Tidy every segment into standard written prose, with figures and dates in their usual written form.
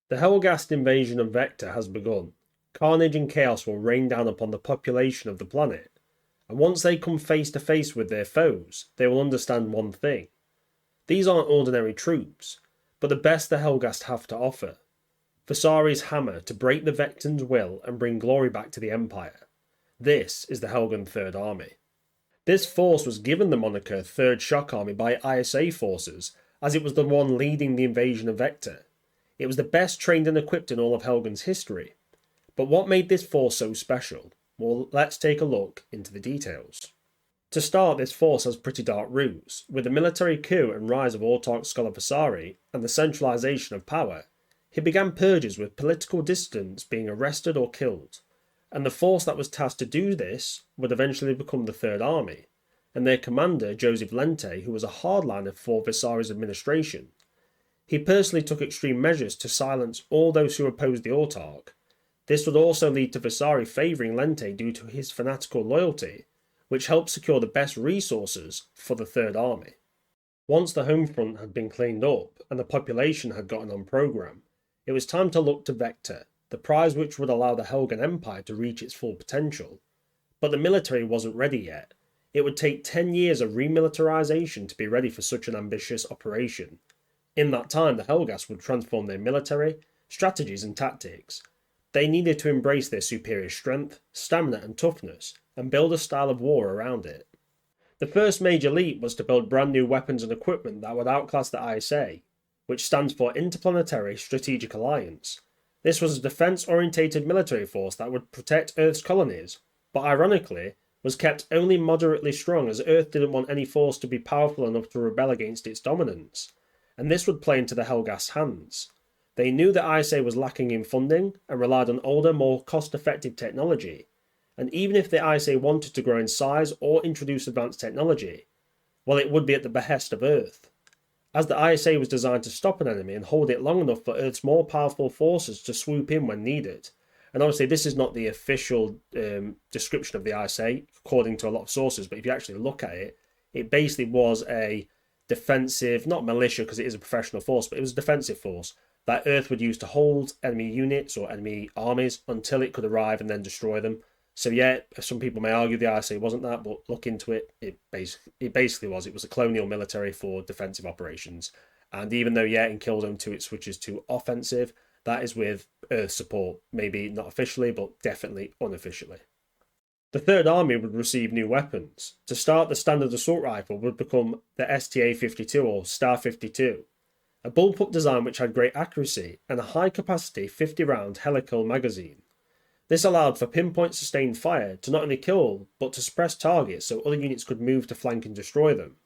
The Helghast invasion of Vekta has begun. Carnage and chaos will rain down upon the population of the planet, and once they come face to face with their foes, they will understand one thing. These aren't ordinary troops, but the best the Helghast have to offer. Visari's hammer to break the Vectans' will and bring glory back to the Empire. This is the Helghan Third Army. This force was given the moniker Third Shock Army by ISA forces, as it was the one leading the invasion of Vekta. It was the best trained and equipped in all of Helghan's history. But what made this force so special? Well, let's take a look into the details. To start, this force has pretty dark roots. With the military coup and rise of Autarch scholar Visari and the centralisation of power, he began purges with political dissidents being arrested or killed, and the force that was tasked to do this would eventually become the Third Army, and their commander, Joseph Lente, who was a hardliner for Visari's administration. He personally took extreme measures to silence all those who opposed the Autarch. This would also lead to Visari favouring Lente due to his fanatical loyalty, which helped secure the best resources for the Third Army. Once the home front had been cleaned up and the population had gotten on programme, it was time to look to Vekta, the prize which would allow the Helghan Empire to reach its full potential. But the military wasn't ready yet. It would take 10 years of remilitarisation to be ready for such an ambitious operation. In that time, the Helghasts would transform their military, strategies and tactics. They needed to embrace their superior strength, stamina and toughness, and build a style of war around it. The first major leap was to build brand new weapons and equipment that would outclass the ISA, which stands for Interplanetary Strategic Alliance. This was a defence-orientated military force that would protect Earth's colonies, but ironically, was kept only moderately strong as Earth didn't want any force to be powerful enough to rebel against its dominance, and this would play into the Helghast's hands. They knew that ISA was lacking in funding and relied on older, more cost-effective technology, and even if the ISA wanted to grow in size or introduce advanced technology, well, it would be at the behest of Earth. As the ISA was designed to stop an enemy and hold it long enough for Earth's more powerful forces to swoop in when needed. And obviously this is not the official description of the ISA, according to a lot of sources, but if you actually look at it, it basically was a defensive, not militia because it is a professional force, but it was a defensive force that Earth would use to hold enemy units or enemy armies until it could arrive and then destroy them. So yeah, some people may argue the ISA wasn't that, but look into it, it basically was. It was a colonial military for defensive operations. And even though, yeah, in Killzone 2 it switches to offensive, that is with Earth support. Maybe not officially, but definitely unofficially. The Third Army would receive new weapons. To start, the standard assault rifle would become the STA-52 or Star-52, a bullpup design which had great accuracy and a high-capacity 50-round helical magazine. This allowed for pinpoint sustained fire to not only kill, but to suppress targets so other units could move to flank and destroy them.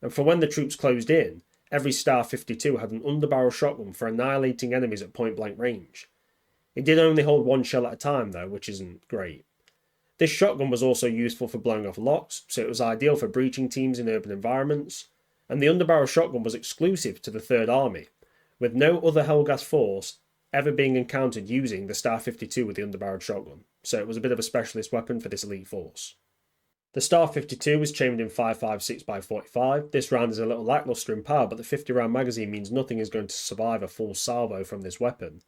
And for when the troops closed in, every Star-52 had an underbarrel shotgun for annihilating enemies at point-blank range. It did only hold one shell at a time though, which isn't great. This shotgun was also useful for blowing off locks, so it was ideal for breaching teams in urban environments, and the underbarrel shotgun was exclusive to the Third Army, with no other Helghast force ever being encountered using the Star-52 with the underbarreled shotgun, so it was a bit of a specialist weapon for this elite force. The Star-52 was chambered in 5.56x45. This round is a little lackluster in power, but the 50-round magazine means nothing is going to survive a full salvo from this weapon.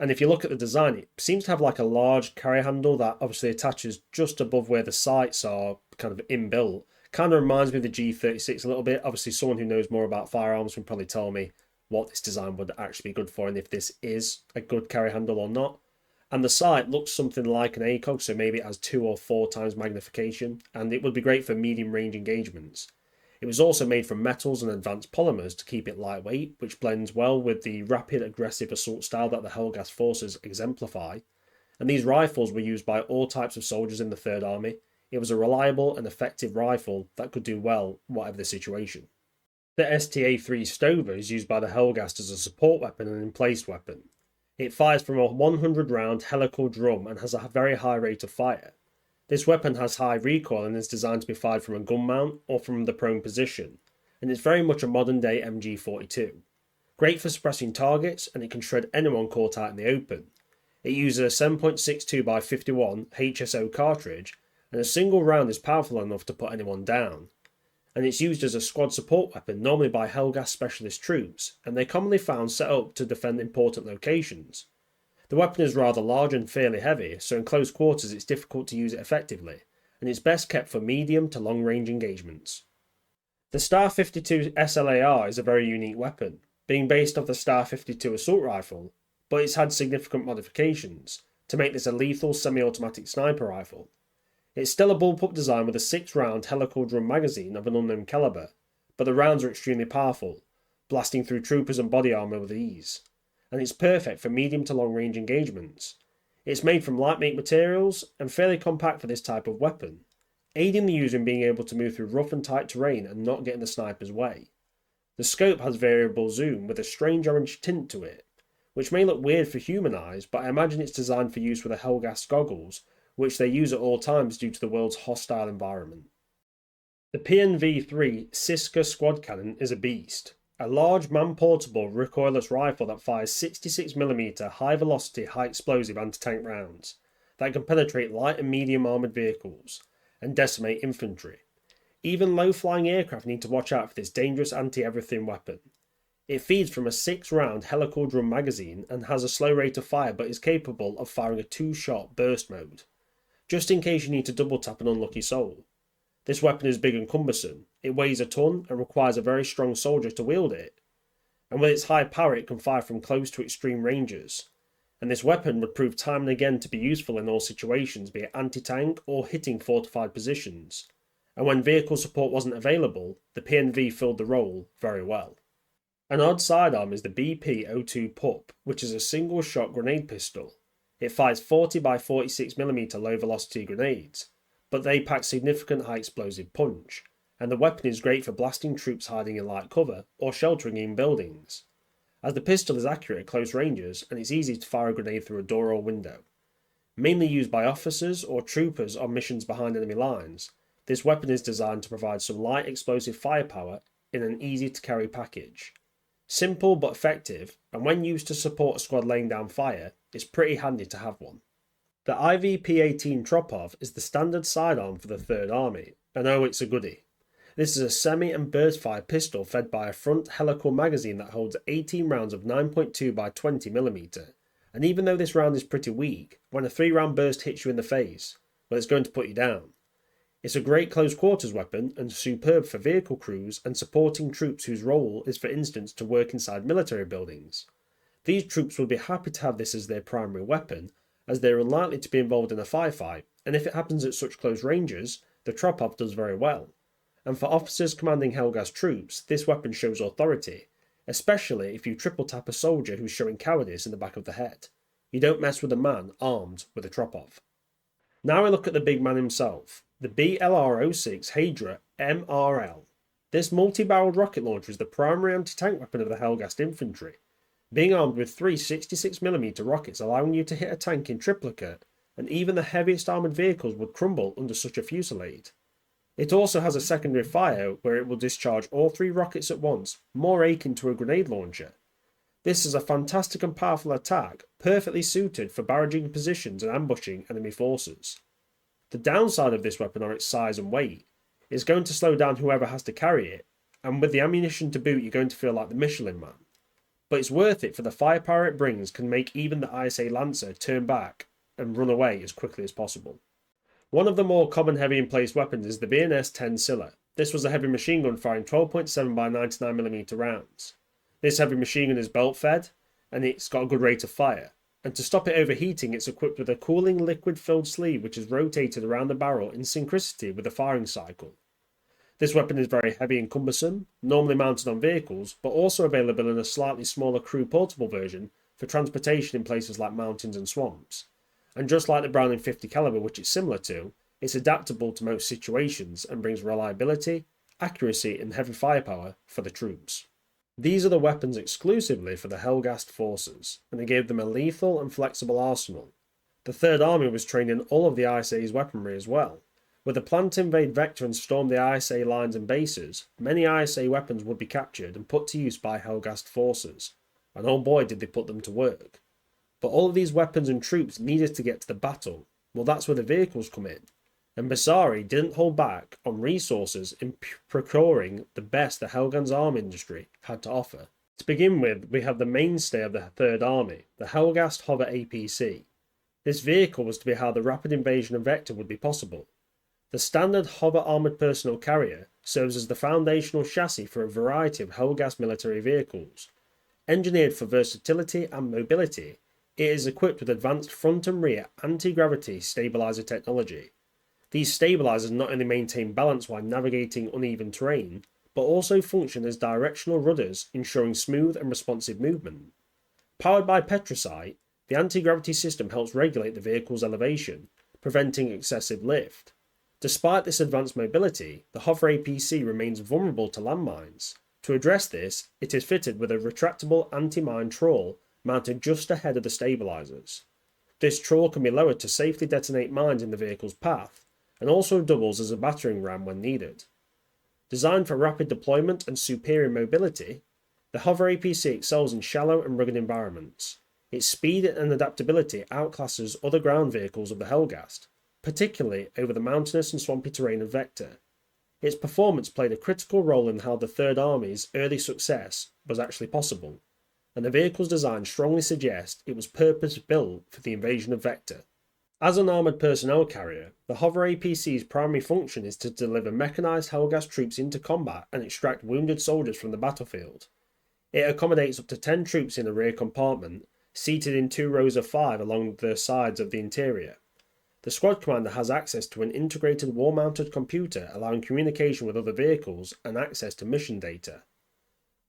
And if you look at the design, it seems to have like a large carry handle that obviously attaches just above where the sights are kind of inbuilt. Kind of reminds me of the G36 a little bit. Obviously, someone who knows more about firearms can probably tell me what this design would actually be good for and if this is a good carry handle or not. And the sight looks something like an ACOG, so maybe it has 2 or 4 times magnification, and it would be great for medium range engagements. It was also made from metals and advanced polymers to keep it lightweight, which blends well with the rapid aggressive assault style that the Helghast forces exemplify. And these rifles were used by all types of soldiers in the Third Army. It was a reliable and effective rifle that could do well whatever the situation. The STA-3 Stover is used by the Helghast as a support weapon and in-place weapon. It fires from a 100-round helical drum and has a very high rate of fire. This weapon has high recoil and is designed to be fired from a gun mount or from the prone position, and it's very much a modern-day MG42. Great for suppressing targets, and it can shred anyone caught out in the open. It uses a 7.62x51 HSO cartridge, and a single round is powerful enough to put anyone down. and it's used as a squad support weapon normally by Helghast specialist troops, and they're commonly found set up to defend important locations. The weapon is rather large and fairly heavy, so in close quarters it's difficult to use it effectively, and it's best kept for medium to long range engagements. The Star 52 SLAR is a very unique weapon, being based off the Star 52 assault rifle, but it's had significant modifications to make this a lethal semi-automatic sniper rifle. It's still a bullpup design with a 6-round helical drum magazine of an unknown caliber, but the rounds are extremely powerful, blasting through troopers and body armour with ease, and it's perfect for medium to long range engagements. It's made from lightweight materials and fairly compact for this type of weapon, aiding the user in being able to move through rough and tight terrain and not get in the sniper's way. The scope has variable zoom with a strange orange tint to it, which may look weird for human eyes, but I imagine it's designed for use with the Helghast goggles, which they use at all times due to the world's hostile environment. The PNV-3 Siska Squad Cannon is a beast, a large man-portable recoilless rifle that fires 66mm high-velocity, high-explosive anti-tank rounds that can penetrate light and medium armoured vehicles and decimate infantry. Even low-flying aircraft need to watch out for this dangerous anti-everything weapon. It feeds from a 6-round helical drum magazine and has a slow rate of fire, but is capable of firing a 2-shot burst mode, just in case you need to double tap an unlucky soul. This weapon is big and cumbersome. It weighs a ton and requires a very strong soldier to wield it. And with its high power it can fire from close to extreme ranges. And this weapon would prove time and again to be useful in all situations, be it anti-tank or hitting fortified positions. And when vehicle support wasn't available, the PNV filled the role very well. An odd sidearm is the BP-02 PUP, which is a single-shot grenade pistol. It fires 40 by 46mm low-velocity grenades, but they pack significant high-explosive punch, and the weapon is great for blasting troops hiding in light cover or sheltering in buildings, as the pistol is accurate at close ranges and it's easy to fire a grenade through a door or window. Mainly used by officers or troopers on missions behind enemy lines, this weapon is designed to provide some light explosive firepower in an easy-to-carry package. Simple but effective, and when used to support a squad laying down fire, it's pretty handy to have one. The IVP-18 Tropov is the standard sidearm for the Third Army, and oh, it's a goodie. This is a semi and burst fire pistol fed by a front helical magazine that holds 18 rounds of 9.2 by 20mm, and even though this round is pretty weak, when a 3-round burst hits you in the face, well, it's going to put you down. It's a great close quarters weapon and superb for vehicle crews and supporting troops whose role is, for instance, to work inside military buildings. These troops will be happy to have this as their primary weapon, as they are unlikely to be involved in a firefight, and if it happens at such close ranges, the Tropov does very well. And for officers commanding Helghast troops, this weapon shows authority, especially if you triple tap a soldier who's showing cowardice in the back of the head. You don't mess with a man armed with a Tropov. Now we look at the big man himself, the BLR-06 Hydra MRL. This multi-barreled rocket launcher is the primary anti-tank weapon of the Helghast infantry, being armed with 3 66mm rockets allowing you to hit a tank in triplicate, and even the heaviest armoured vehicles would crumble under such a fusillade. It also has a secondary fire where it will discharge all 3 rockets at once, more akin to a grenade launcher. This is a fantastic and powerful attack, perfectly suited for barraging positions and ambushing enemy forces. The downside of this weapon are its size and weight. It's going to slow down whoever has to carry it, and with the ammunition to boot you're going to feel like the Michelin Man. But it's worth it for the firepower it brings can make even the ISA Lancer turn back and run away as quickly as possible. One of the more common heavy in place weapons is the BNS-10 Scylla. This was a heavy machine gun firing 12.7 by 99mm rounds. This heavy machine gun is belt fed, and it's got a good rate of fire. And to stop it overheating, it's equipped with a cooling liquid-filled sleeve which is rotated around the barrel in synchronicity with the firing cycle. This weapon is very heavy and cumbersome, normally mounted on vehicles, but also available in a slightly smaller crew portable version for transportation in places like mountains and swamps. And just like the Browning 50 caliber, which it's similar to, it's adaptable to most situations and brings reliability, accuracy and heavy firepower for the troops. These are the weapons exclusively for the Helghast forces, and they gave them a lethal and flexible arsenal. The Third Army was trained in all of the ISA's weaponry as well. With the plan to invade Vekta and storm the ISA lines and bases, many ISA weapons would be captured and put to use by Helghast forces, and oh boy did they put them to work. But all of these weapons and troops needed to get to the battle. Well, that's where the vehicles come in. and Basari didn't hold back on resources in procuring the best the Helghan's arm industry had to offer. To begin with, we have the mainstay of the Third Army, the Helghast Hover APC. This vehicle was to be how the rapid invasion of Vekta would be possible. The standard hover armoured personnel carrier serves as the foundational chassis for a variety of Helghast military vehicles. Engineered for versatility and mobility, it is equipped with advanced front and rear anti-gravity stabilizer technology. These stabilizers not only maintain balance while navigating uneven terrain, but also function as directional rudders, ensuring smooth and responsive movement. Powered by petrocite, the anti-gravity system helps regulate the vehicle's elevation, preventing excessive lift. Despite this advanced mobility, the Hover APC remains vulnerable to landmines. To address this, it is fitted with a retractable anti-mine trawl mounted just ahead of the stabilizers. This trawl can be lowered to safely detonate mines in the vehicle's path, and also doubles as a battering ram when needed. Designed for rapid deployment and superior mobility, the Hover APC excels in shallow and rugged environments. Its speed and adaptability outclasses other ground vehicles of the Helghast, particularly over the mountainous and swampy terrain of Vekta. Its performance played a critical role in how the Third Army's early success was actually possible, and the vehicle's design strongly suggests it was purpose-built for the invasion of Vekta. As an armoured personnel carrier, the Hover APC's primary function is to deliver mechanised Helghast troops into combat and extract wounded soldiers from the battlefield. It accommodates up to 10 troops in a rear compartment, seated in 2 rows of 5 along the sides of the interior. The squad commander has access to an integrated wall-mounted computer allowing communication with other vehicles and access to mission data.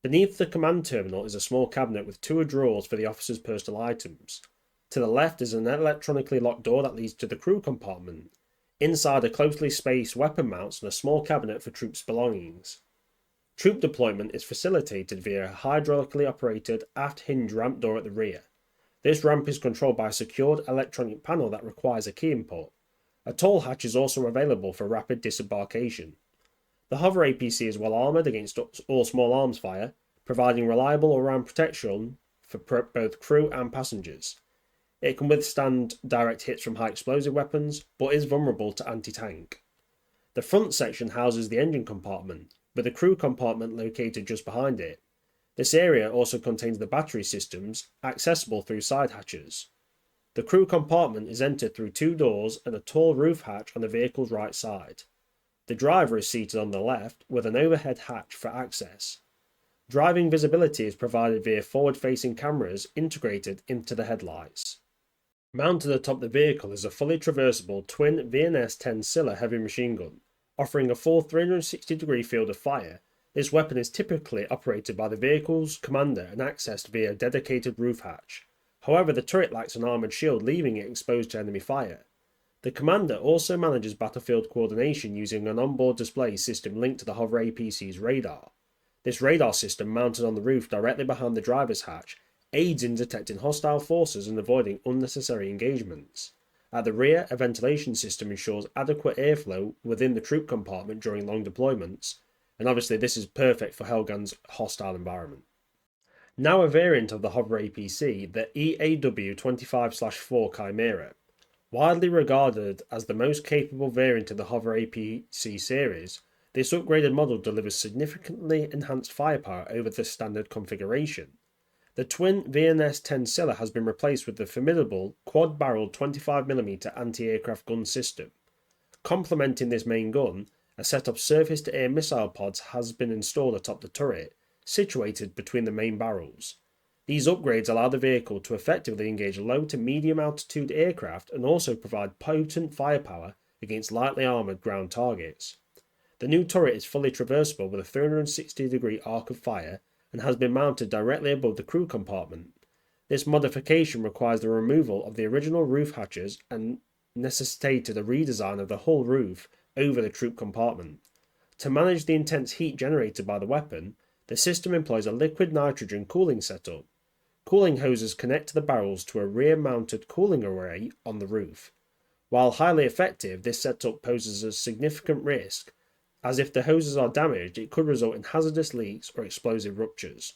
Beneath the command terminal is a small cabinet with 2 drawers for the officers' personal items. To the left is an electronically locked door that leads to the crew compartment. Inside are closely spaced weapon mounts and a small cabinet for troops' belongings. Troop deployment is facilitated via a hydraulically operated aft hinge ramp door at the rear. This ramp is controlled by a secured electronic panel that requires a key input. A toll hatch is also available for rapid disembarkation. The Hover APC is well armoured against all small arms fire, providing reliable all-round protection for both crew and passengers. It can withstand direct hits from high explosive weapons, but is vulnerable to anti-tank. The front section houses the engine compartment, with the crew compartment located just behind it. This area also contains the battery systems, accessible through side hatches. The crew compartment is entered through 2 doors and a tall roof hatch on the vehicle's right side. The driver is seated on the left, with an overhead hatch for access. Driving visibility is provided via forward-facing cameras integrated into the headlights. Mounted atop the vehicle is a fully traversable twin VNS-10 Scylla heavy machine gun, offering a full 360-degree field of fire. This weapon is typically operated by the vehicle's commander and accessed via a dedicated roof hatch. However, the turret lacks an armoured shield, leaving it exposed to enemy fire. The commander also manages battlefield coordination using an onboard display system linked to the Hover APC's radar. This radar system, mounted on the roof directly behind the driver's hatch, aids in detecting hostile forces and avoiding unnecessary engagements. At the rear, a ventilation system ensures adequate airflow within the troop compartment during long deployments, and obviously this is perfect for Helghan's hostile environment. Now a variant of the Hover APC, the EAW-25/4 Chimera. Widely regarded as the most capable variant of the Hover APC series, this upgraded model delivers significantly enhanced firepower over the standard configuration. The twin VNS-10 Scylla has been replaced with the formidable quad-barreled 25mm anti-aircraft gun system. Complementing this main gun, a set of surface-to-air missile pods has been installed atop the turret, situated between the main barrels. These upgrades allow the vehicle to effectively engage low to medium altitude aircraft and also provide potent firepower against lightly armoured ground targets. The new turret is fully traversable with a 360-degree arc of fire and has been mounted directly above the crew compartment. This modification requires the removal of the original roof hatches and necessitated a redesign of the whole roof over the troop compartment. To manage the intense heat generated by the weapon, the system employs a liquid nitrogen cooling setup. Cooling hoses connect to the barrels to a rear-mounted cooling array on the roof. While highly effective, this setup poses a significant risk, as if the hoses are damaged, it could result in hazardous leaks or explosive ruptures.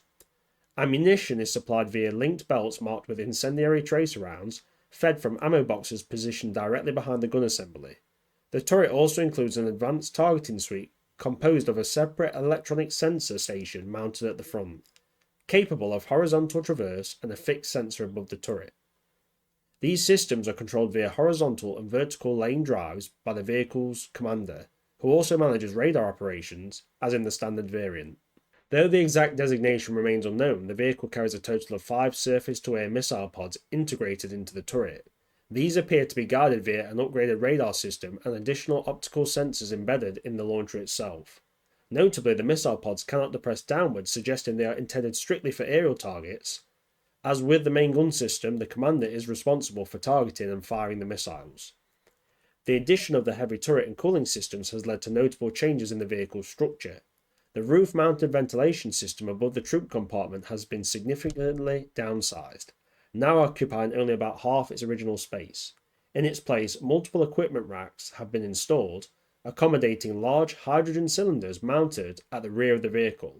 Ammunition is supplied via linked belts marked with incendiary tracer rounds, fed from ammo boxes positioned directly behind the gun assembly. The turret also includes an advanced targeting suite composed of a separate electronic sensor station mounted at the front, capable of horizontal traverse and a fixed sensor above the turret. These systems are controlled via horizontal and vertical lane drives by the vehicle's commander, who also manages radar operations, as in the standard variant. Though the exact designation remains unknown, the vehicle carries a total of 5 surface-to-air missile pods integrated into the turret. These appear to be guided via an upgraded radar system and additional optical sensors embedded in the launcher itself. Notably, the missile pods cannot depress downwards, suggesting they are intended strictly for aerial targets. As with the main gun system, the commander is responsible for targeting and firing the missiles. The addition of the heavy turret and cooling systems has led to notable changes in the vehicle's structure. The roof-mounted ventilation system above the troop compartment has been significantly downsized, now occupying only about half its original space. In its place, multiple equipment racks have been installed, accommodating large hydrogen cylinders mounted at the rear of the vehicle.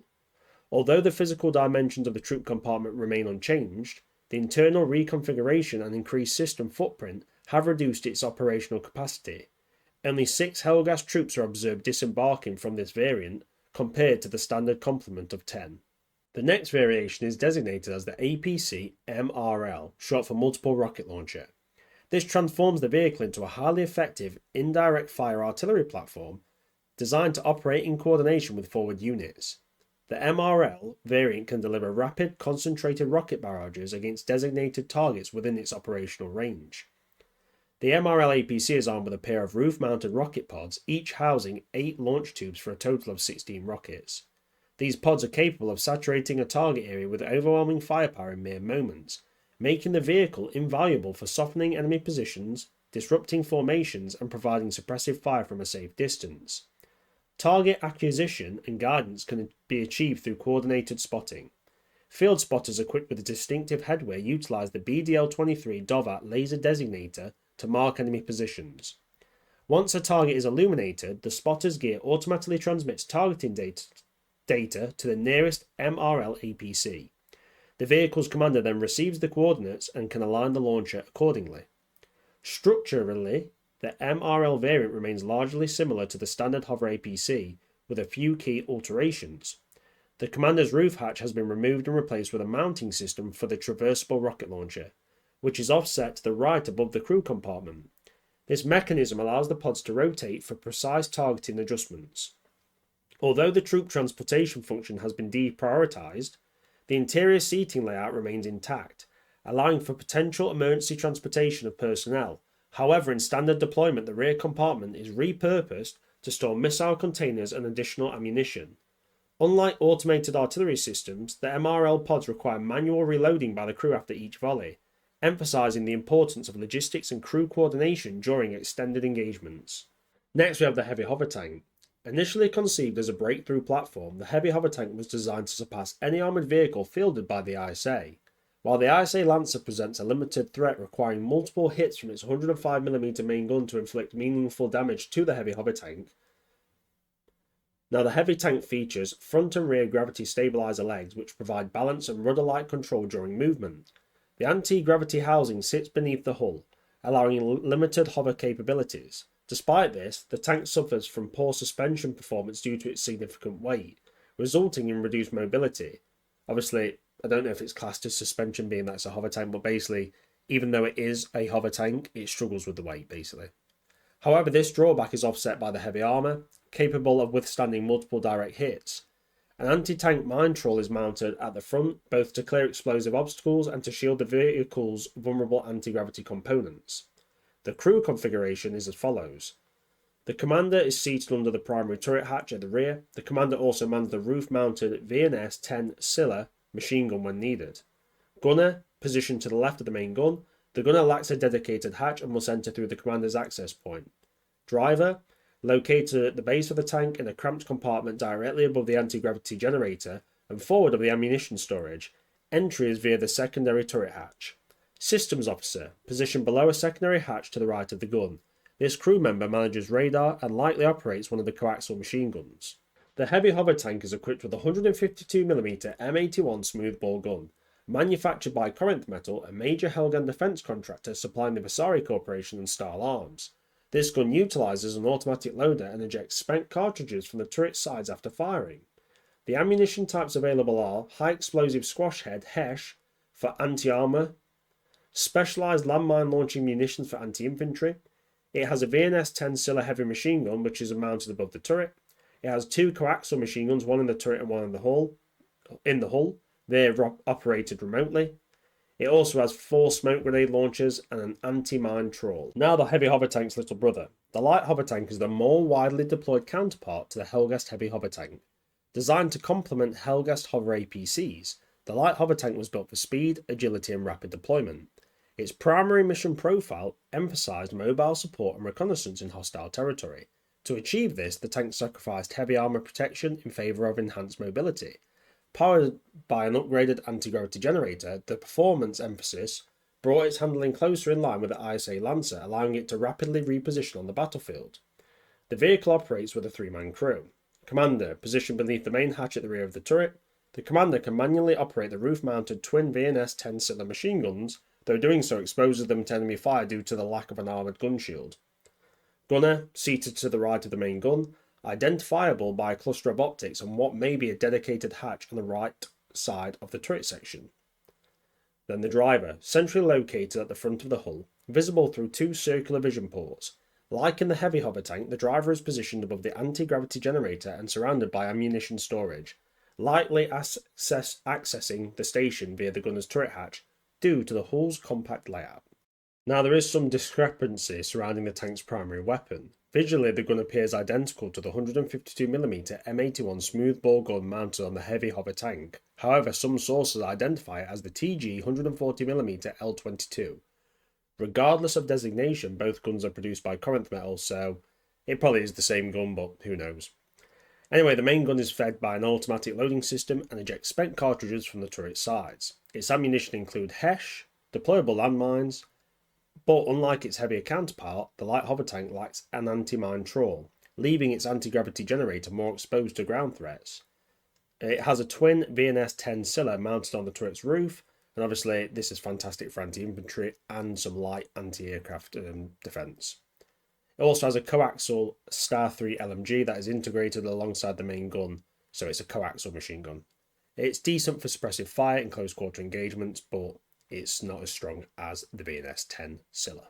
Although the physical dimensions of the troop compartment remain unchanged, the internal reconfiguration and increased system footprint have reduced its operational capacity. Only 6 Helghast troops are observed disembarking from this variant, compared to the standard complement of 10. The next variation is designated as the APC MRL, short for Multiple Rocket Launcher. This transforms the vehicle into a highly effective indirect fire artillery platform designed to operate in coordination with forward units. The MRL variant can deliver rapid, concentrated rocket barrages against designated targets within its operational range. The MRL APC is armed with a pair of roof-mounted rocket pods, each housing 8 launch tubes for a total of 16 rockets. These pods are capable of saturating a target area with overwhelming firepower in mere moments, making the vehicle invaluable for softening enemy positions, disrupting formations, and providing suppressive fire from a safe distance. Target acquisition and guidance can be achieved through coordinated spotting. Field spotters equipped with a distinctive headwear utilize the BDL-23 DOVAT laser designator to mark enemy positions. Once a target is illuminated, the spotter's gear automatically transmits targeting data to the nearest MRL APC. The vehicle's commander then receives the coordinates and can align the launcher accordingly. Structurally, the MRL variant remains largely similar to the standard hover APC, with a few key alterations. The commander's roof hatch has been removed and replaced with a mounting system for the traversable rocket launcher, which is offset to the right above the crew compartment. This mechanism allows the pods to rotate for precise targeting adjustments. Although the troop transportation function has been deprioritized, the interior seating layout remains intact, allowing for potential emergency transportation of personnel. However, in standard deployment, the rear compartment is repurposed to store missile containers and additional ammunition. Unlike automated artillery systems, the MRL pods require manual reloading by the crew after each volley, emphasizing the importance of logistics and crew coordination during extended engagements. Next, we have the Heavy Hover Tank. Initially conceived as a breakthrough platform, the Heavy Hover Tank was designed to surpass any armoured vehicle fielded by the ISA. While the ISA Lancer presents a limited threat requiring multiple hits from its 105mm main gun to inflict meaningful damage to the Heavy Hover Tank, now the Heavy Tank features front and rear gravity stabilizer legs which provide balance and rudder-like control during movement. The anti-gravity housing sits beneath the hull, allowing limited hover capabilities. Despite this, the tank suffers from poor suspension performance due to its significant weight, resulting in reduced mobility. Obviously, I don't know if it's classed as suspension being that it's a hover tank, but basically, even though it is a hover tank, it struggles with the weight, basically. However, this drawback is offset by the heavy armour, capable of withstanding multiple direct hits. An anti-tank mine troll is mounted at the front, both to clear explosive obstacles and to shield the vehicle's vulnerable anti-gravity components. The crew configuration is as follows. The commander is seated under the primary turret hatch at the rear. The commander also mans the roof-mounted VNS-10 Scylla machine gun when needed. Gunner, positioned to the left of the main gun. The gunner lacks a dedicated hatch and must enter through the commander's access point. Driver, located at the base of the tank in a cramped compartment directly above the anti-gravity generator and forward of the ammunition storage. Entry is via the secondary turret hatch. Systems officer, positioned below a secondary hatch to the right of the gun. This crew member manages radar and likely operates one of the coaxial machine guns. The Heavy Hover Tank is equipped with a 152mm M81 smoothbore gun, manufactured by Corinth Metal, a major Helghan defence contractor supplying the Vasari Corporation and Stahl Arms. This gun utilises an automatic loader and ejects spent cartridges from the turret sides after firing. The ammunition types available are high explosive squash head HESH for anti-armour, specialised landmine launching munitions for anti-infantry. It has a VNS-10 Scylla heavy machine gun which is mounted above the turret. It has 2 coaxial machine guns, one in the turret and one in the hull. They're operated remotely. It also has 4 smoke grenade launchers and an anti-mine trawl. Now the heavy hover tank's little brother. The light hover tank is the more widely deployed counterpart to the Helghast heavy hover tank. Designed to complement Helghast hover APCs, the light hover tank was built for speed, agility and rapid deployment. Its primary mission profile emphasised mobile support and reconnaissance in hostile territory. To achieve this, the tank sacrificed heavy armour protection in favour of enhanced mobility. Powered by an upgraded anti-gravity generator, the performance emphasis brought its handling closer in line with the ISA Lancer, allowing it to rapidly reposition on the battlefield. The vehicle operates with a 3-man crew. Commander, positioned beneath the main hatch at the rear of the turret. The commander can manually operate the roof-mounted twin VNS-10 Scylla machine guns, though doing so exposes them to enemy fire due to the lack of an armoured gun shield. Gunner, seated to the right of the main gun, identifiable by a cluster of optics on what may be a dedicated hatch on the right side of the turret section. Then the driver, centrally located at the front of the hull, visible through 2 circular vision ports. Like in the heavy hover tank, the driver is positioned above the anti-gravity generator and surrounded by ammunition storage, lightly accessing the station via the gunner's turret hatch due to the hull's compact layout. Now there is some discrepancy surrounding the tank's primary weapon. Visually, the gun appears identical to the 152mm M81 smoothbore gun mounted on the heavy hover tank. However, some sources identify it as the TG 140mm L22. Regardless of designation, both guns are produced by Corinth Metal, so it probably is the same gun, but who knows. Anyway, the main gun is fed by an automatic loading system and ejects spent cartridges from the turret sides. Its ammunition include HESH, deployable landmines, but unlike its heavier counterpart, the light hover tank lacks an anti-mine trawl, leaving its anti-gravity generator more exposed to ground threats. It has a twin VNS-10 Scylla mounted on the turret's roof, and obviously this is fantastic for anti-infantry and some light anti-aircraft defence. It also has a coaxial Star 3 LMG that is integrated alongside the main gun, so it's a coaxial machine gun. It's decent for suppressive fire in close quarter engagements, but it's not as strong as the VNS-10 Scylla.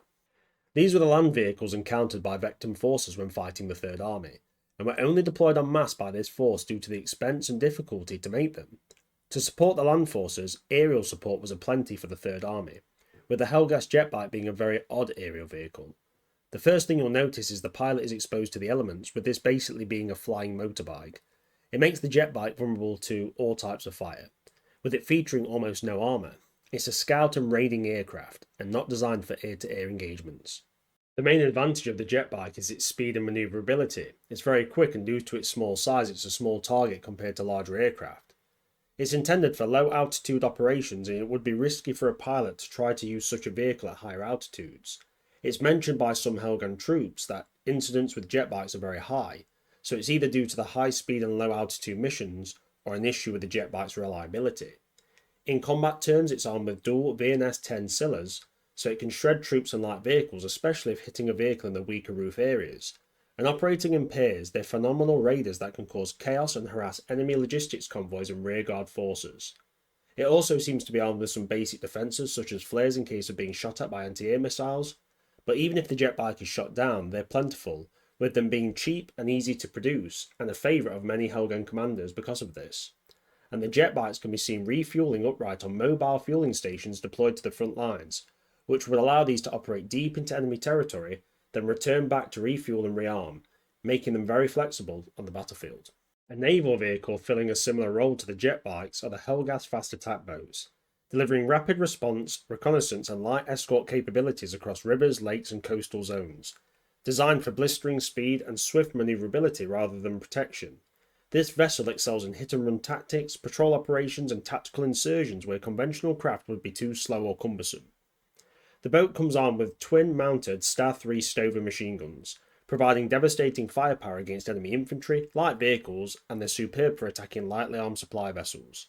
These were the land vehicles encountered by Vekta forces when fighting the Third Army, and were only deployed en masse by this force due to the expense and difficulty to make them. To support the land forces, aerial support was aplenty for the Third Army, with the Helghast jet bike being a very odd aerial vehicle. The first thing you'll notice is the pilot is exposed to the elements, with this basically being a flying motorbike. It makes the jet bike vulnerable to all types of fire, with it featuring almost no armour. It's a scout and raiding aircraft, and not designed for air-to-air engagements. The main advantage of the jet bike is its speed and manoeuvrability. It's very quick, and due to its small size, it's a small target compared to larger aircraft. It's intended for low-altitude operations, and it would be risky for a pilot to try to use such a vehicle at higher altitudes. It's mentioned by some Helghan troops that incidents with jet bikes are very high, so it's either due to the high speed and low altitude missions, or an issue with the jet bike's reliability. In combat terms, it's armed with dual VNS-10 Scyllas, so it can shred troops and light vehicles, especially if hitting a vehicle in the weaker roof areas. And operating in pairs, they're phenomenal raiders that can cause chaos and harass enemy logistics convoys and rearguard forces. It also seems to be armed with some basic defences, such as flares in case of being shot at by anti-air missiles, but even if the jet bike is shot down, they're plentiful, with them being cheap and easy to produce, and a favourite of many Helghan commanders because of this. And the jet bikes can be seen refuelling upright on mobile fueling stations deployed to the front lines, which would allow these to operate deep into enemy territory, then return back to refuel and rearm, making them very flexible on the battlefield. A naval vehicle filling a similar role to the jet bikes are the Helghast fast attack boats, delivering rapid response, reconnaissance and light escort capabilities across rivers, lakes and coastal zones, designed for blistering speed and swift manoeuvrability rather than protection. This vessel excels in hit-and-run tactics, patrol operations and tactical insertions where conventional craft would be too slow or cumbersome. The boat comes armed with twin-mounted Star 3 Stover machine guns, providing devastating firepower against enemy infantry, light vehicles, and they're superb for attacking lightly armed supply vessels.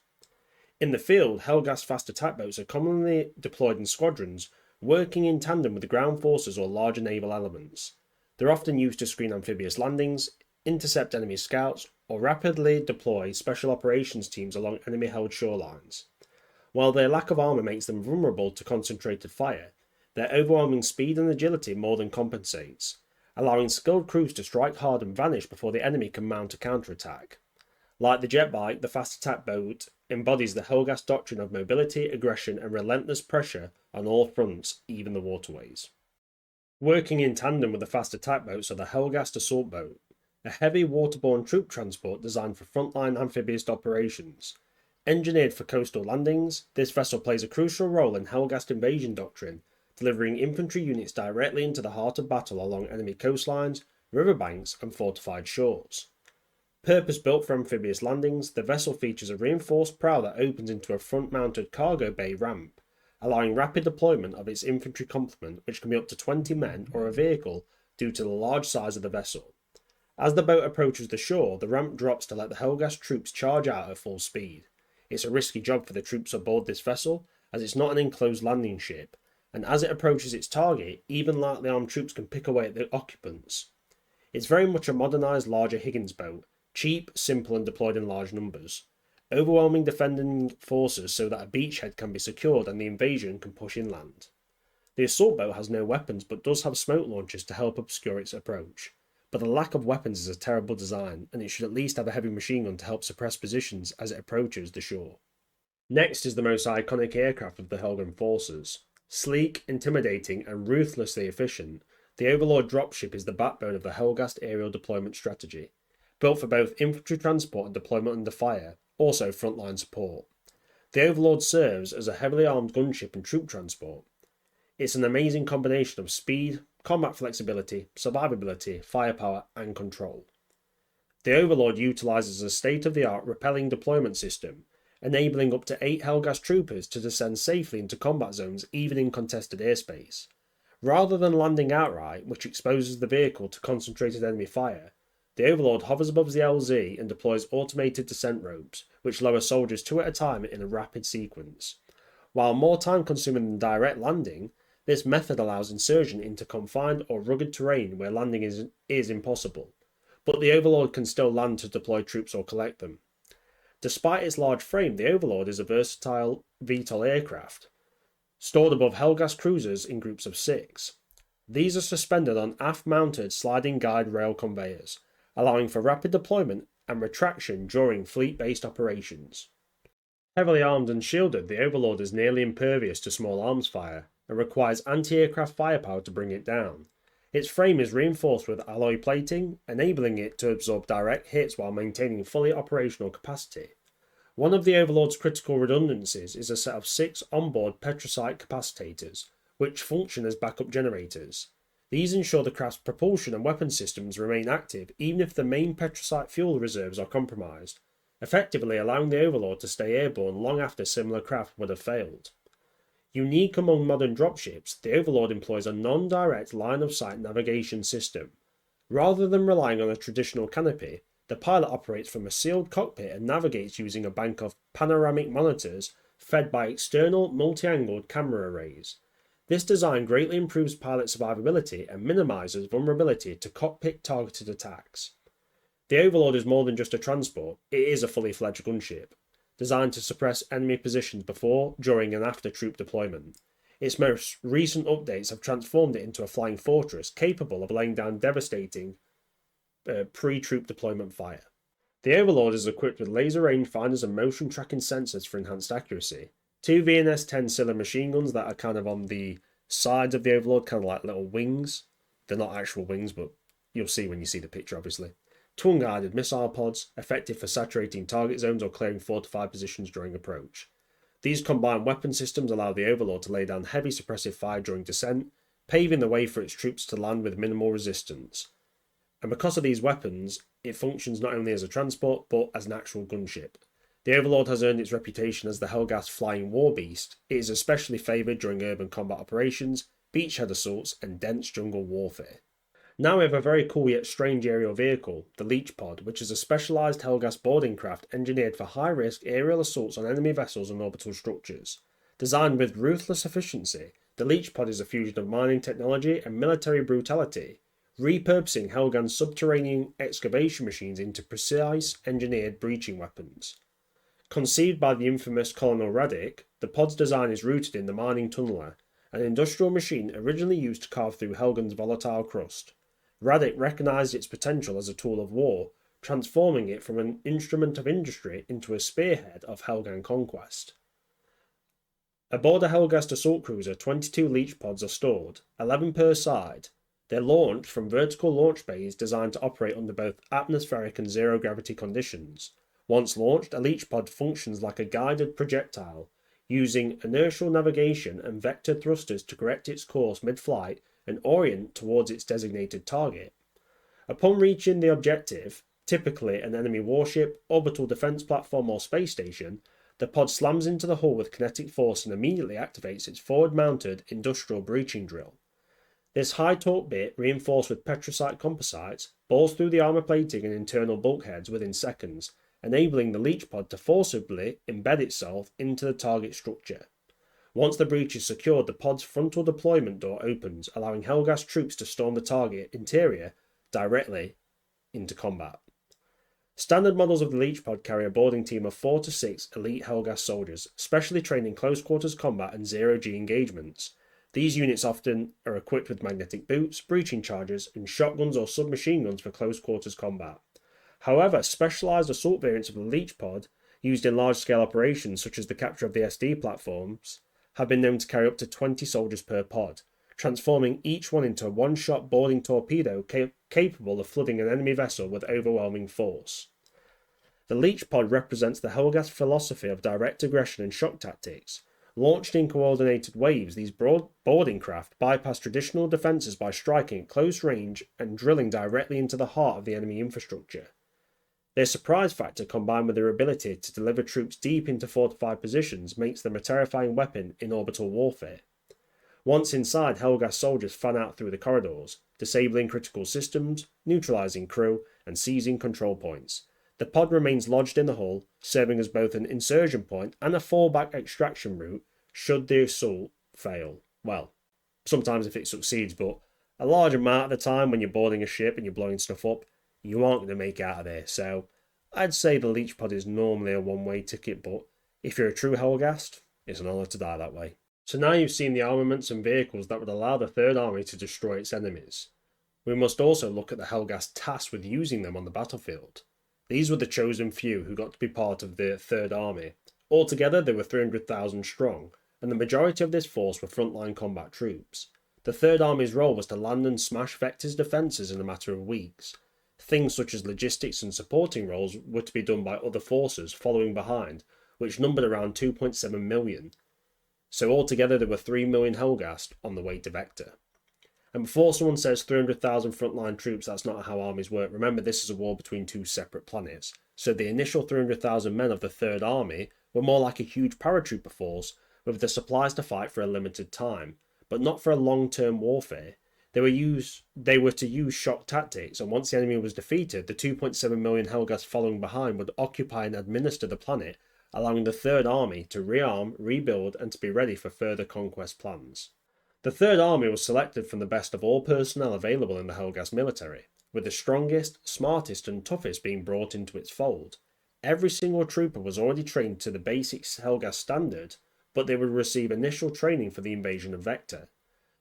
In the field, Helghast fast attack boats are commonly deployed in squadrons, working in tandem with the ground forces or larger naval elements. They're often used to screen amphibious landings, intercept enemy scouts, or rapidly deploy special operations teams along enemy-held shorelines. While their lack of armour makes them vulnerable to concentrated fire, their overwhelming speed and agility more than compensates, allowing skilled crews to strike hard and vanish before the enemy can mount a counterattack. Like the jet bike, the fast attack boat embodies the Helghast doctrine of mobility, aggression, and relentless pressure on all fronts, even the waterways. Working in tandem with the fast attack boats are the Helghast assault boat, a heavy waterborne troop transport designed for frontline amphibious operations. Engineered for coastal landings, this vessel plays a crucial role in Helghast invasion doctrine, delivering infantry units directly into the heart of battle along enemy coastlines, riverbanks, and fortified shores. Purpose-built for amphibious landings, the vessel features a reinforced prow that opens into a front-mounted cargo bay ramp, allowing rapid deployment of its infantry complement, which can be up to 20 men or a vehicle due to the large size of the vessel. As the boat approaches the shore, the ramp drops to let the Helghast troops charge out at full speed. It's a risky job for the troops aboard this vessel, as it's not an enclosed landing ship, and as it approaches its target, even lightly armed troops can pick away at the occupants. It's very much a modernised larger Higgins boat, cheap, simple, and deployed in large numbers, overwhelming defending forces so that a beachhead can be secured and the invasion can push inland. The assault boat has no weapons but does have smoke launchers to help obscure its approach, but the lack of weapons is a terrible design, and it should at least have a heavy machine gun to help suppress positions as it approaches the shore. Next is the most iconic aircraft of the Helghan forces. Sleek, intimidating, and ruthlessly efficient, the Overlord dropship is the backbone of the Helghast aerial deployment strategy. Built for both infantry transport and deployment under fire, also frontline support. The Overlord serves as a heavily armed gunship and troop transport. It's an amazing combination of speed, combat flexibility, survivability, firepower, and control. The Overlord utilises a state-of-the-art rappelling deployment system, enabling up to 8 Helghast troopers to descend safely into combat zones even in contested airspace. Rather than landing outright, which exposes the vehicle to concentrated enemy fire, the Overlord hovers above the LZ and deploys automated descent ropes, which lower soldiers 2 at a time in a rapid sequence. While more time-consuming than direct landing, this method allows insertion into confined or rugged terrain where landing is impossible, but the Overlord can still land to deploy troops or collect them. Despite its large frame, the Overlord is a versatile VTOL aircraft, stored above Helghast cruisers in groups of 6. These are suspended on aft-mounted sliding guide rail conveyors, allowing for rapid deployment and retraction during fleet-based operations. Heavily armed and shielded, the Overlord is nearly impervious to small arms fire, and requires anti-aircraft firepower to bring it down. Its frame is reinforced with alloy plating, enabling it to absorb direct hits while maintaining fully operational capacity. One of the Overlord's critical redundancies is a set of 6 onboard petrosite capacitators, which function as backup generators. These ensure the craft's propulsion and weapon systems remain active even if the main petrosite fuel reserves are compromised, effectively allowing the Overlord to stay airborne long after similar craft would have failed. Unique among modern dropships, the Overlord employs a non-direct line-of-sight navigation system. Rather than relying on a traditional canopy, the pilot operates from a sealed cockpit and navigates using a bank of panoramic monitors fed by external multi-angled camera arrays. This design greatly improves pilot survivability and minimises vulnerability to cockpit-targeted attacks. The Overlord is more than just a transport, it is a fully fledged gunship, designed to suppress enemy positions before, during and after troop deployment. Its most recent updates have transformed it into a flying fortress capable of laying down devastating pre-troop deployment fire. The Overlord is equipped with laser rangefinders and motion tracking sensors for enhanced accuracy. 2 VNS-10 Scylla machine guns that are kind of on the sides of the Overlord, kind of like little wings. They're not actual wings, but you'll see when you see the picture, obviously. Twin-guided missile pods, effective for saturating target zones or clearing fortified positions during approach. These combined weapon systems allow the Overlord to lay down heavy suppressive fire during descent, paving the way for its troops to land with minimal resistance. And because of these weapons, it functions not only as a transport, but as an actual gunship. The Overlord has earned its reputation as the Helghast flying war beast. It is especially favoured during urban combat operations, beachhead assaults, and dense jungle warfare. Now we have a very cool yet strange aerial vehicle, the Leech Pod, which is a specialised Helghast boarding craft engineered for high-risk aerial assaults on enemy vessels and orbital structures. Designed with ruthless efficiency, the Leech Pod is a fusion of mining technology and military brutality. repurposing Helghan's subterranean excavation machines into precise engineered breaching weapons. Conceived by the infamous Colonel Radic, the pod's design is rooted in the mining tunneler, an industrial machine originally used to carve through Helghan's volatile crust. Radic recognised its potential as a tool of war, transforming it from an instrument of industry into a spearhead of Helghan conquest. Aboard a Helghast assault cruiser, 22 leech pods are stored, 11 per side. They're launched from vertical launch bays designed to operate under both atmospheric and zero-gravity conditions. Once launched, a leech pod functions like a guided projectile, using inertial navigation and vector thrusters to correct its course mid-flight and orient towards its designated target. Upon reaching the objective, typically an enemy warship, orbital defense platform or space station, the pod slams into the hull with kinetic force and immediately activates its forward-mounted industrial breaching drill. This high-torque bit, reinforced with petrocite composites, bores through the armour plating and internal bulkheads within seconds, enabling the leech pod to forcibly embed itself into the target structure. Once the breach is secured, the pod's frontal deployment door opens, allowing Helghast troops to storm the target interior directly into combat. Standard models of the leech pod carry a boarding team of 4 to 6 elite Helghast soldiers, specially trained in close quarters combat and zero-G engagements. These units often are equipped with magnetic boots, breaching charges, and shotguns or submachine guns for close quarters combat. However, specialised assault variants of the leech pod, used in large-scale operations such as the capture of the SD platforms, have been known to carry up to 20 soldiers per pod, transforming each one into a one-shot boarding torpedo capable of flooding an enemy vessel with overwhelming force. The leech pod represents the Helghast philosophy of direct aggression and shock tactics. Launched in coordinated waves, these boarding craft bypass traditional defences by striking at close range and drilling directly into the heart of the enemy infrastructure. Their surprise factor, combined with their ability to deliver troops deep into fortified positions, makes them a terrifying weapon in orbital warfare. Once inside, Helghast soldiers fan out through the corridors, disabling critical systems, neutralising crew, and seizing control points. The pod remains lodged in the hull, serving as both an insertion point and a fallback extraction route should the assault fail. Well, sometimes if it succeeds, but a large amount of the time when you're boarding a ship and you're blowing stuff up, you aren't going to make it out of there. So I'd say the leech pod is normally a one-way ticket, but if you're a true Helghast, it's an honour to die that way. So now you've seen the armaments and vehicles that would allow the Third Army to destroy its enemies. We must also look at the Helghast tasked with using them on the battlefield. These were the chosen few who got to be part of the Third Army. Altogether, they were 300,000 strong, and the majority of this force were frontline combat troops. The Third Army's role was to land and smash Vekta's defences in a matter of weeks. Things such as logistics and supporting roles were to be done by other forces following behind, which numbered around 2.7 million. So altogether there were 3 million Helghast on the way to Vekta. And before someone says 300,000 frontline troops, that's not how armies work. Remember, this is a war between two separate planets. So the initial 300,000 men of the Third Army were more like a huge paratrooper force with the supplies to fight for a limited time, but not for a long-term warfare. They were to use shock tactics, and once the enemy was defeated, the 2.7 million Helghast following behind would occupy and administer the planet, allowing the Third Army to rearm, rebuild, and to be ready for further conquest plans. The Third Army was selected from the best of all personnel available in the Helghast military, with the strongest, smartest, and toughest being brought into its fold. Every single trooper was already trained to the basic Helghast standard, but they would receive initial training for the invasion of Vekta.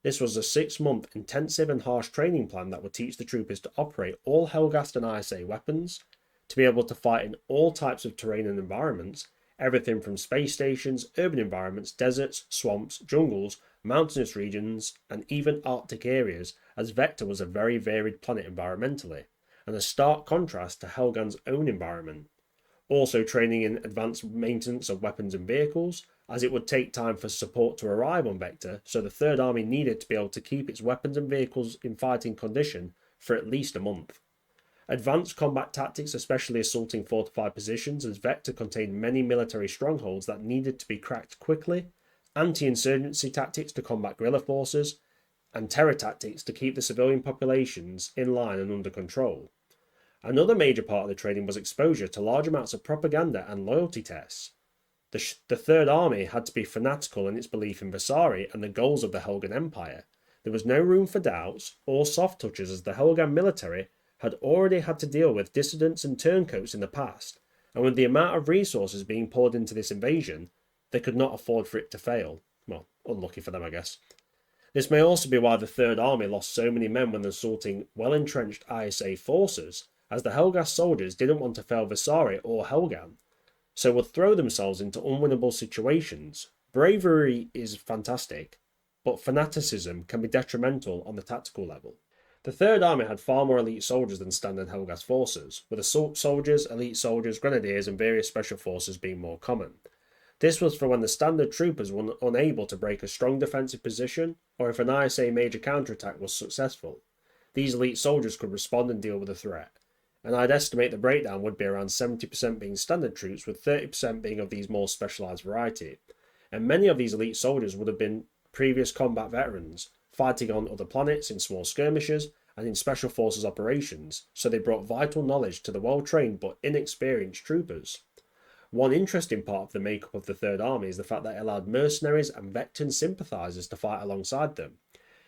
This was a 6-month intensive and harsh training plan that would teach the troopers to operate all Helghast and ISA weapons, to be able to fight in all types of terrain and environments, everything from space stations, urban environments, deserts, swamps, jungles, mountainous regions, and even Arctic areas, as Vekta was a very varied planet environmentally, and a stark contrast to Helghan's own environment. Also training in advanced maintenance of weapons and vehicles, as it would take time for support to arrive on Vekta, so the Third Army needed to be able to keep its weapons and vehicles in fighting condition for at least a month. Advanced combat tactics, especially assaulting fortified positions, as Vekta contained many military strongholds that needed to be cracked quickly, anti-insurgency tactics to combat guerrilla forces, and terror tactics to keep the civilian populations in line and under control. Another major part of the training was exposure to large amounts of propaganda and loyalty tests. The Third Army had to be fanatical in its belief in Vasari and the goals of the Helghan Empire. There was no room for doubts or soft touches, as the Helghan military had already had to deal with dissidents and turncoats in the past, and with the amount of resources being poured into this invasion, they could not afford for it to fail. Well, unlucky for them, I guess. This may also be why the Third Army lost so many men when assaulting well-entrenched ISA forces, as the Helghast soldiers didn't want to fail Visari or Helghan, so would throw themselves into unwinnable situations. Bravery is fantastic, but fanaticism can be detrimental on the tactical level. The Third Army had far more elite soldiers than standard Helghast forces, with assault soldiers, elite soldiers, grenadiers, and various special forces being more common. This was for when the standard troopers were unable to break a strong defensive position, or if an ISA major counterattack was successful. These elite soldiers could respond and deal with the threat, and I'd estimate the breakdown would be around 70% being standard troops, with 30% being of these more specialised variety. And many of these elite soldiers would have been previous combat veterans, fighting on other planets in small skirmishes and in special forces operations, so they brought vital knowledge to the well-trained but inexperienced troopers. One interesting part of the makeup of the Third Army is the fact that it allowed mercenaries and Vektan sympathisers to fight alongside them.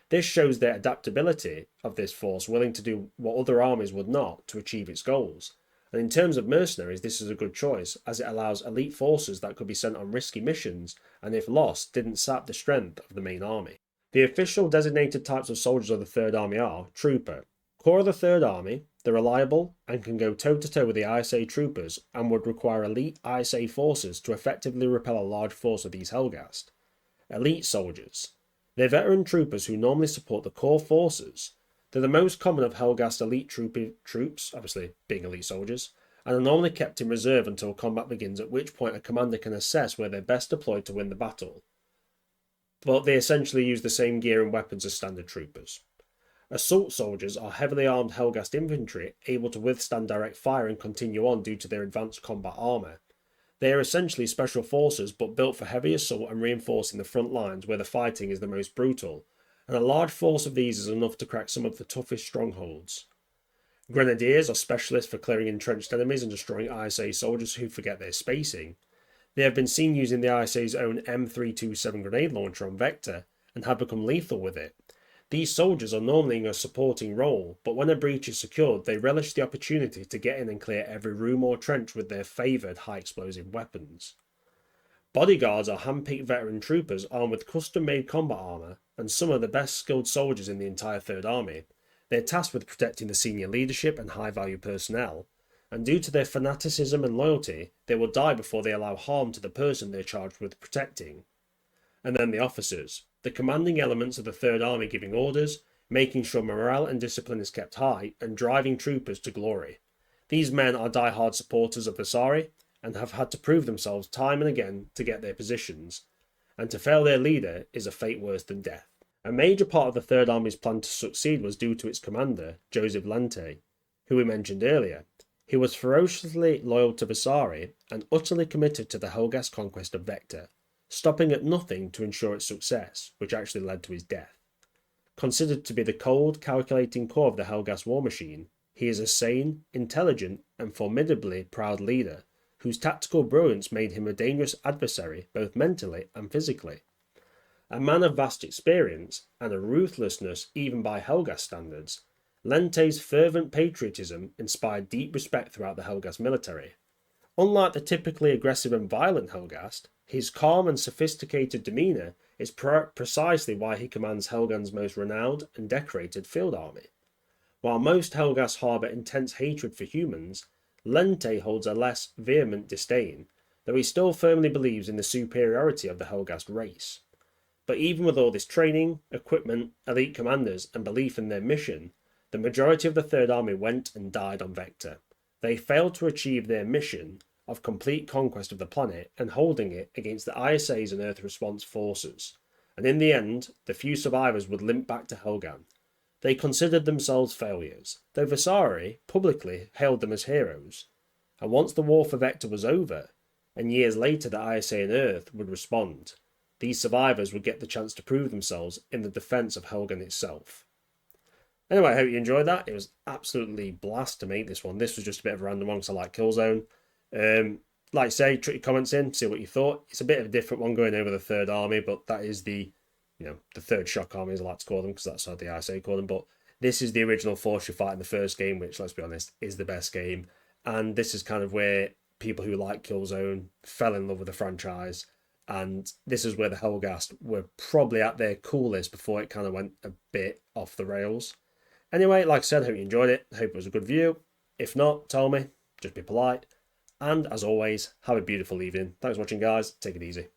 This shows the adaptability of this force, willing to do what other armies would not to achieve its goals. And in terms of mercenaries, this is a good choice, as it allows elite forces that could be sent on risky missions, and if lost, didn't sap the strength of the main army. The official designated types of soldiers of the Third Army are Trooper. Core of the Third Army, they're reliable and can go toe-to-toe with the ISA troopers and would require elite ISA forces to effectively repel a large force of these Helghast. Elite soldiers. They're veteran troopers who normally support the core forces. They're the most common of Helghast elite troops, obviously being elite soldiers, and are normally kept in reserve until combat begins, at which point a commander can assess where they're best deployed to win the battle. But they essentially use the same gear and weapons as standard troopers. Assault soldiers are heavily armed Helghast infantry, able to withstand direct fire and continue on due to their advanced combat armour. They are essentially special forces, but built for heavy assault and reinforcing the front lines where the fighting is the most brutal, and a large force of these is enough to crack some of the toughest strongholds. Grenadiers are specialists for clearing entrenched enemies and destroying ISA soldiers who forget their spacing. They have been seen using the ISA's own M327 grenade launcher on Vekta, and have become lethal with it. These soldiers are normally in a supporting role, but when a breach is secured, they relish the opportunity to get in and clear every room or trench with their favoured high-explosive weapons. Bodyguards are hand-picked veteran troopers armed with custom-made combat armour, and some of the best skilled soldiers in the entire Third Army. They are tasked with protecting the senior leadership and high-value personnel, and due to their fanaticism and loyalty, they will die before they allow harm to the person they're charged with protecting. And then the officers, the commanding elements of the Third Army, giving orders, making sure morale and discipline is kept high, and driving troopers to glory. These men are die-hard supporters of Visari, and have had to prove themselves time and again to get their positions, and to fail their leader is a fate worse than death. A major part of the Third Army's plan to succeed was due to its commander, Joseph Lente, who we mentioned earlier. He was ferociously loyal to Visari and utterly committed to the Helghast conquest of Vekta, stopping at nothing to ensure its success, which actually led to his death. Considered to be the cold, calculating core of the Helghast war machine, he is a sane, intelligent, and formidably proud leader, whose tactical brilliance made him a dangerous adversary both mentally and physically. A man of vast experience, and a ruthlessness even by Helghast standards, Lente's fervent patriotism inspired deep respect throughout the Helghast military. Unlike the typically aggressive and violent Helghast, his calm and sophisticated demeanour is precisely why he commands Helghan's most renowned and decorated field army. While most Helghasts harbour intense hatred for humans, Lente holds a less vehement disdain, though he still firmly believes in the superiority of the Helghast race. But even with all this training, equipment, elite commanders, and belief in their mission, the majority of the Third Army went and died on Vekta. They failed to achieve their mission of complete conquest of the planet and holding it against the ISA's and Earth Response forces, and in the end, the few survivors would limp back to Helghan. They considered themselves failures, though Visari publicly hailed them as heroes. And once the war for Vekta was over, and years later the ISA and Earth would respond, these survivors would get the chance to prove themselves in the defence of Helghan itself. Anyway, I hope you enjoyed that. It was absolutely blast to make this one. This was just a bit of a random one because I like Killzone. Like I say, chuck your comments in, see what you thought. It's a bit of a different one going over the Third Army, but that is the the Third Shock Army, as I like to call them, because that's how the ISA call them. But this is the original force you fight in the first game, which, let's be honest, is the best game. And this is kind of where people who like Killzone fell in love with the franchise. And this is where the Helghast were probably at their coolest before it kind of went a bit off the rails. Anyway, like I said, hope you enjoyed it. Hope it was a good view. If not, tell me. Just be polite. And as always, have a beautiful evening. Thanks for watching, guys. Take it easy.